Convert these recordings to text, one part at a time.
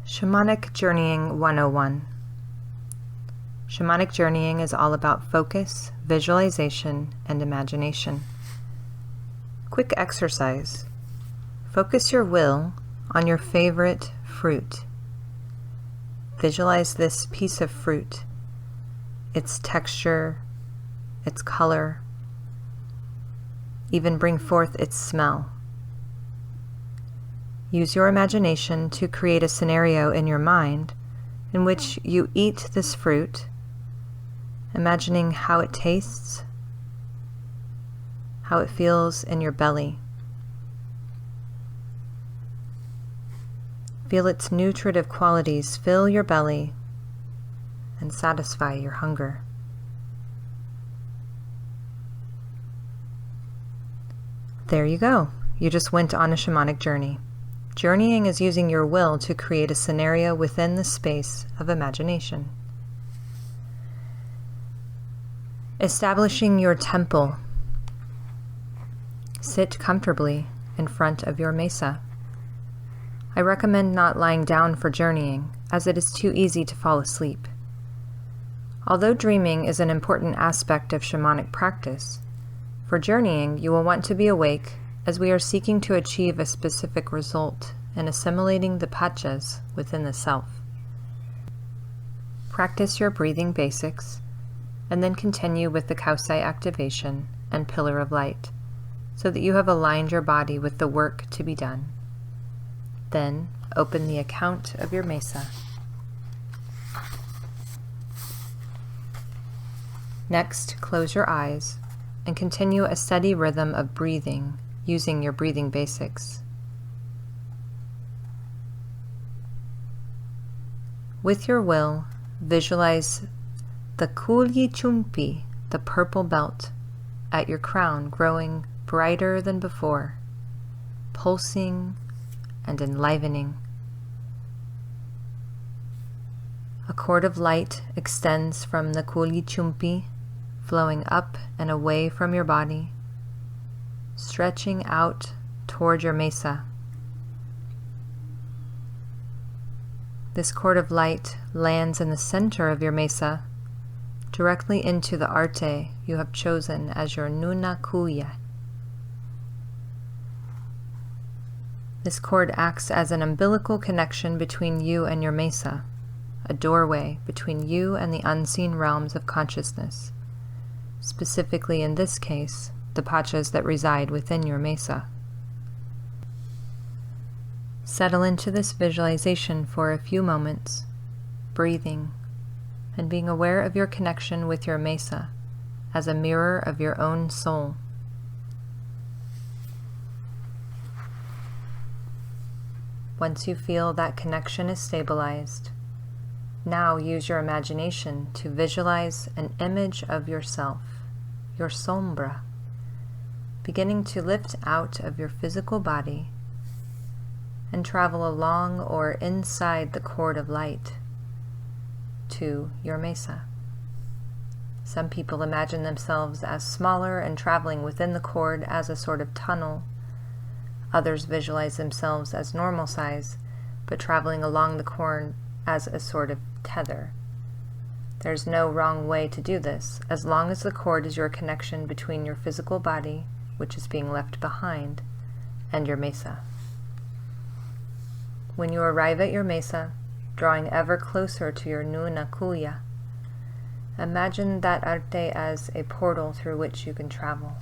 Shamanic Journeying 101. Shamanic journeying is all about focus, visualization, and imagination. Quick exercise. Focus your will on your favorite fruit. Visualize this piece of fruit, its texture, its color, even bring forth its smell. Use your imagination to create a scenario in your mind in which you eat this fruit, imagining how it tastes, how it feels in your belly. Feel its nutritive qualities fill your belly and satisfy your hunger. There you go. You just went on a shamanic journey. Journeying is using your will to create a scenario within the space of imagination. Establishing your temple. Sit comfortably in front of your mesa. I recommend not lying down for journeying, as it is too easy to fall asleep. Although dreaming is an important aspect of shamanic practice, for journeying you will want to be awake, as we are seeking to achieve a specific result in assimilating the pachas within the self. Practice your breathing basics, and then continue with the Kausai activation and pillar of light, so that you have aligned your body with the work to be done. Then open the account of your mesa. Next, close your eyes and continue a steady rhythm of breathing using your breathing basics. With your will, visualize the Kulyi Chumpi, the purple belt, at your crown growing brighter than before, pulsing and enlivening. A cord of light extends from the Kulyi Chumpi, flowing up and away from your body, stretching out toward your mesa. This cord of light lands in the center of your mesa, directly into the arte you have chosen as your Nuna Kuya. This cord acts as an umbilical connection between you and your mesa, a doorway between you and the unseen realms of consciousness, specifically in this case, the pachas that reside within your mesa. Settle into this visualization for a few moments, breathing and being aware of your connection with your mesa as a mirror of your own soul. Once you feel that connection is stabilized, now use your imagination to visualize an image of yourself, your sombra, beginning to lift out of your physical body and travel along or inside the cord of light to your mesa. Some people imagine themselves as smaller and traveling within the cord as a sort of tunnel. Others visualize themselves as normal size, but traveling along the cord as a sort of tether. There's no wrong way to do this, as long as the cord is your connection between your physical body, which is being left behind, and your mesa. When you arrive at your mesa, drawing ever closer to your Nuna Kuya, imagine that arte as a portal through which you can travel.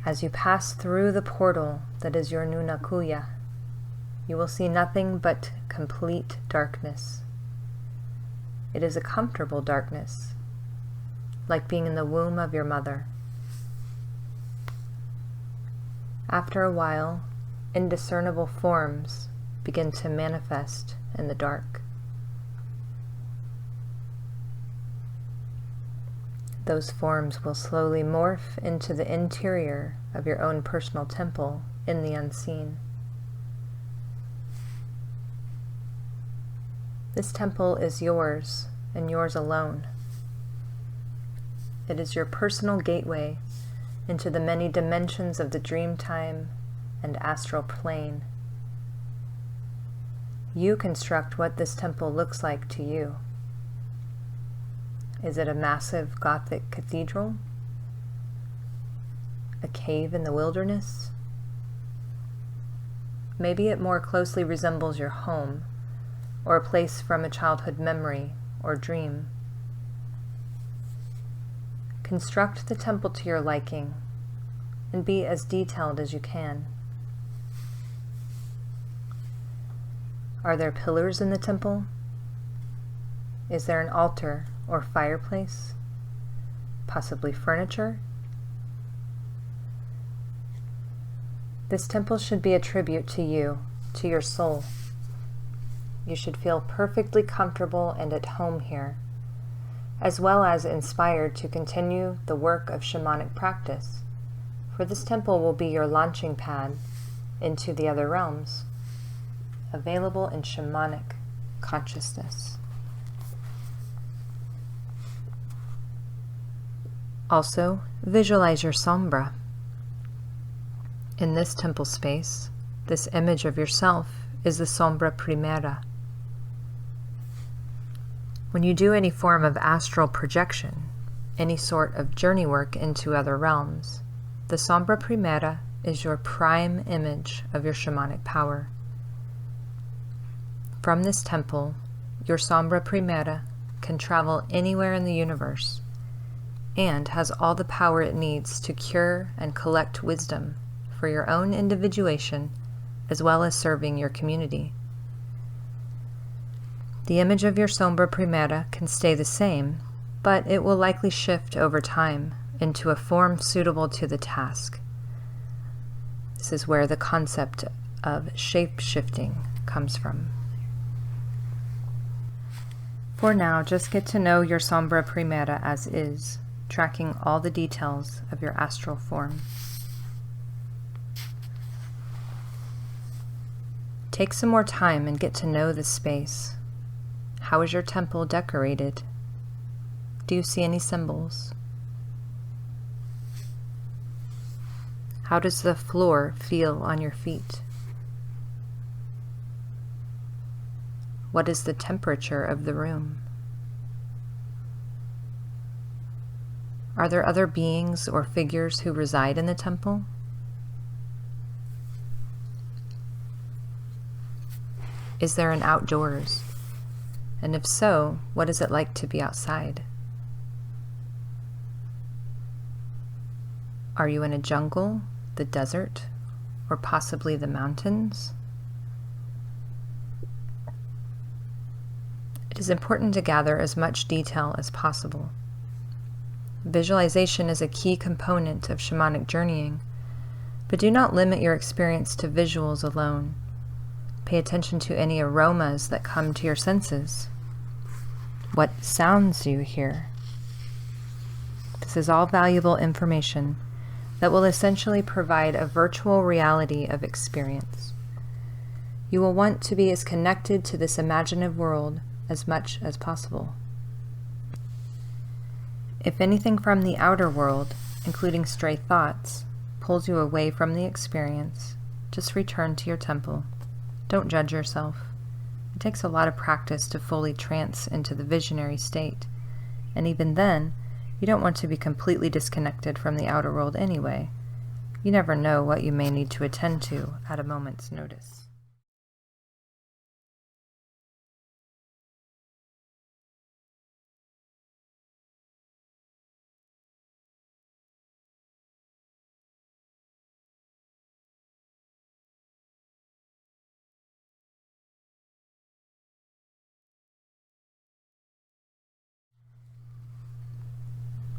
As you pass through the portal that is your Nuna Kuya, you will see nothing but complete darkness. It is a comfortable darkness, like being in the womb of your mother. After a while, indiscernible forms begin to manifest in the dark. Those forms will slowly morph into the interior of your own personal temple in the unseen. This temple is yours and yours alone. It is your personal gateway into the many dimensions of the dream time and astral plane. You construct what this temple looks like to you. Is it a massive Gothic cathedral? A cave in the wilderness? Maybe it more closely resembles your home, or a place from a childhood memory or dream. Construct the temple to your liking, and be as detailed as you can. Are there pillars in the temple? Is there an altar or fireplace? Possibly furniture? This temple should be a tribute to you, to your soul. You should feel perfectly comfortable and at home here, as well as inspired to continue the work of shamanic practice, for this temple will be your launching pad into the other realms, available in shamanic consciousness. Also, visualize your sombra. In this temple space, this image of yourself is the sombra primera. When you do any form of astral projection, any sort of journey work into other realms, the sombra primera is your prime image of your shamanic power. From this temple, your sombra primera can travel anywhere in the universe and has all the power it needs to cure and collect wisdom for your own individuation as well as serving your community. The image of your sombra primera can stay the same, but it will likely shift over time into a form suitable to the task. This is where the concept of shape-shifting comes from. For now, just get to know your sombra primera as is, tracking all the details of your astral form. Take some more time and get to know the space. How is your temple decorated? Do you see any symbols? How does the floor feel on your feet? What is the temperature of the room? Are there other beings or figures who reside in the temple? Is there an outdoors? And if so, what is it like to be outside? Are you in a jungle, the desert, or possibly the mountains? It is important to gather as much detail as possible. Visualization is a key component of shamanic journeying, but do not limit your experience to visuals alone. Pay attention to any aromas that come to your senses. What sounds do you hear? This is all valuable information that will essentially provide a virtual reality of experience. You will want to be as connected to this imaginative world as much as possible. If anything from the outer world, including stray thoughts, pulls you away from the experience, just return to your temple. Don't judge yourself. It takes a lot of practice to fully trance into the visionary state, and even then, you don't want to be completely disconnected from the outer world anyway. You never know what you may need to attend to at a moment's notice.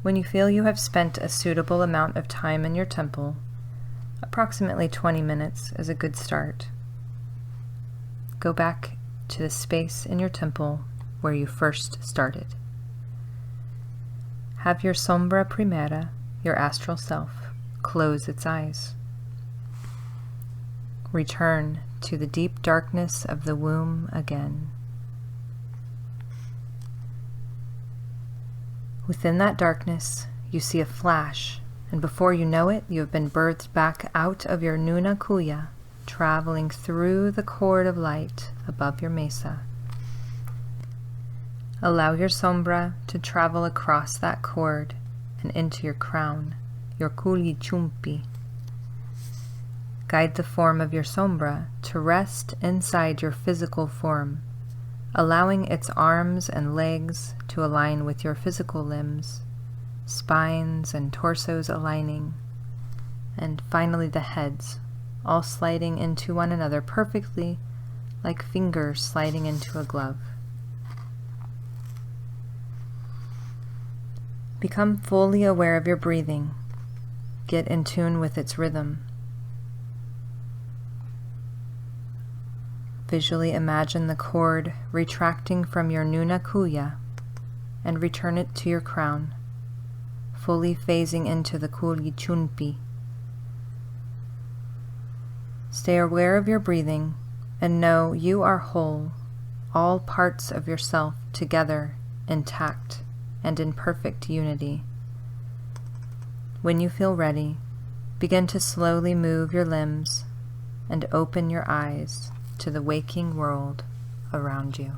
When you feel you have spent a suitable amount of time in your temple, approximately 20 minutes is a good start. Go back to the space in your temple where you first started. Have your sombra primera, your astral self, close its eyes. Return to the deep darkness of the womb again. Within that darkness, you see a flash, And before you know it, you have been birthed back out of your Nuna Kuya, traveling through the cord of light above your mesa. Allow your sombra to travel across that cord and into your crown, your kuli chumpi. Guide the form of your sombra to rest inside your physical form, allowing its arms and legs to align with your physical limbs, spines and torsos aligning, and finally the heads, all sliding into one another perfectly, like fingers sliding into a glove. Become fully aware of your breathing. Get in tune with its rhythm. Visually imagine the cord retracting from your Nuna Kuya and return it to your crown, fully phasing into the Kuli Chunpi. Stay aware of your breathing and know you are whole, all parts of yourself together, intact, and in perfect unity. When you feel ready, begin to slowly move your limbs and open your eyes to the waking world around you.